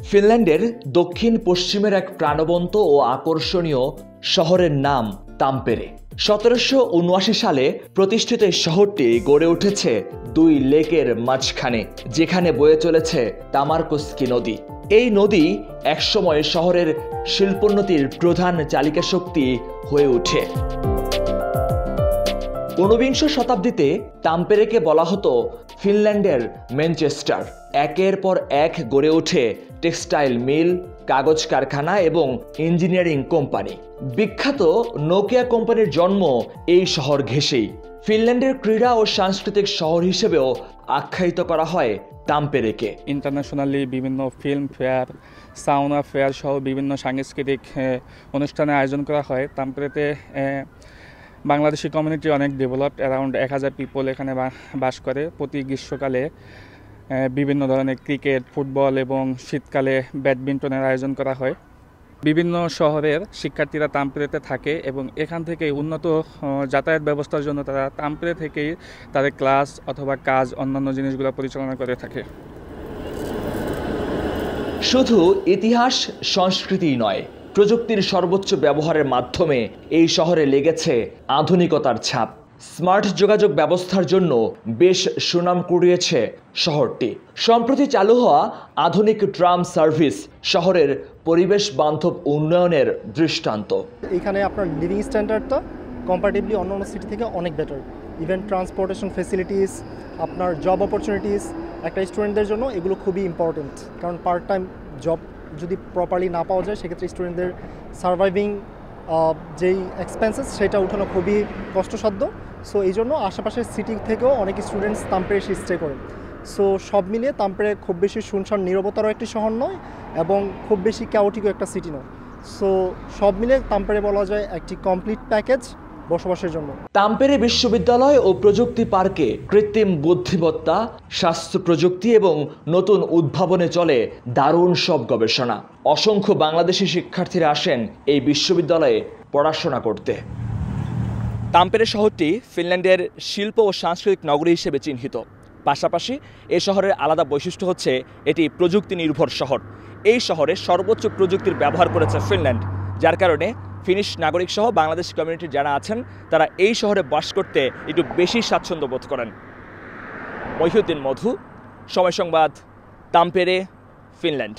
ফিনল্যান্ডের দক্ষিণ পশ্চিমের এক প্রাণবন্ত ও আকর্ষণীয় শহরের নাম তাম্পেরে। 1779 সালে প্রতিষ্ঠিত এই শহরটি গড়ে উঠেছে দুই লেকের মাঝখানে, যেখানে বয়ে চলেছে তামারকস্কি নদী। এই নদী একসময় শহরের শিল্পোন্নতির প্রধান চালিকা শক্তি হয়ে ওঠে। 19বিংশ শতাব্দীতে তাম্পেরেকে বলা হতো ফিনল্যান্ডের ম্যানচেস্টার। একের পর এক গড়ে ওঠে টেক্সটাইল মিল, কাগজ কারখানা এবং ইঞ্জিনিয়ারিং কোম্পানি। বিখ্যাত নোকিয়া কোম্পানির জন্ম এই শহর ঘেঁষেই। ফিনল্যান্ডের ক্রীড়া ও সাংস্কৃতিক শহর হিসেবেও আখ্যায়িত করা হয় তাম্পেরেকে। ইন্টারন্যাশনালি বিভিন্ন ফিল্ম ফেয়ার, সাউনা ফেয়ার সহ বিভিন্ন সাংস্কৃতিক অনুষ্ঠানের আয়োজন করা হয়। তাম্পেরেতে বাংলাদেশি কমিউনিটি অনেক ডেভেলপড, অ্যারাউন্ড 1000 পিপল এখানে বাস করে। প্রতি গ্রীষ্মকালে বিভিন্ন ধরনের ক্রিকেট, ফুটবল এবং শীতকালে ব্যাডমিন্টনের আয়োজন করা হয়। বিভিন্ন শহরের শিক্ষার্থীরা তাম্পেরেতে থাকে এবং এখান থেকে উন্নত যাতায়াত ব্যবস্থার জন্য তারা তাম্পেরে থেকেই তাদের ক্লাস অথবা কাজ অন্যান্য জিনিসগুলো পরিচালনা করে থাকে। শুধু ইতিহাস সংস্কৃতিই নয়, প্রযুক্তির সর্বোচ্চ ব্যবহারের মাধ্যমে এই শহরে লেগেছে আধুনিকতার ছাপ। স্মার্ট যোগাযোগ ব্যবস্থার জন্য বেশ সুনাম কুড়িয়েছে শহরটি। সম্প্রতি চালু হওয়া আধুনিক ট্রাম সার্ভিস শহরের পরিবেশ বান্ধব উন্নয়নের দৃষ্টান্ত। এখানে আপনার লিভিং স্ট্যান্ডার্ডটা কম্পারেটিভলি অন্যান্য সিটি থেকে অনেক বেটার। ইভেন ট্রান্সপোর্টেশন ফেসিলিটিস, আপনার জব অপরচুনিটিস একটা স্টুডেন্টদের জন্য এগুলো খুবই ইম্পর্টেন্ট। কারণ পার্ট টাইম জব যদি প্রপারলি না পাওয়া যায় সেক্ষেত্রে স্টুডেন্টদের সার্ভাইভিং যেই এক্সপেন্সেস সেটা উঠানো খুবই কষ্টসাধ্য। সো এই জন্য আশেপাশের সিটি থেকেও অনেক স্টুডেন্টস তাম্পেরে এসে স্টে করে। সো সব মিলিয়ে তাম্পেরে খুব বেশি শুনশান নীরবতারও একটি শহর নয় এবং খুব বেশি ক্যাওটিকও একটা সিটি নয়। সো সব মিলিয়ে তাম্পেরে বলা যায় একটি কমপ্লিট প্যাকেজ বসবাসের জন্য। তাম্পেরে বিশ্ববিদ্যালয় ও প্রযুক্তি পার্কে কৃত্রিম বুদ্ধিমত্তা, স্বাস্থ্য প্রযুক্তি এবং নতুন উদ্ভাবনে চলে দারুণ সব গবেষণা। অসংখ্য বাংলাদেশি শিক্ষার্থীরা আসেন এই বিশ্ববিদ্যালয়ে পড়াশোনা করতে। তাম্পেরে শহরটি ফিনল্যান্ডের শিল্প ও সাংস্কৃতিক নগরী হিসেবে চিহ্নিত। পাশাপাশি এ শহরের আলাদা বৈশিষ্ট্য হচ্ছে এটি প্রযুক্তি নির্ভর শহর। এই শহরে সর্বোচ্চ প্রযুক্তির ব্যবহার করেছে ফিনল্যান্ড, যার কারণে ফিনিশ নাগরিক সহ বাংলাদেশ কমিউনিটির যারা আছেন তারা এই শহরে বাস করতে একটু বেশি স্বাচ্ছন্দ্য বোধ করেন। মহিউদ্দিন মধু, সময় সংবাদ, তাম্পেরে, ফিনল্যান্ড।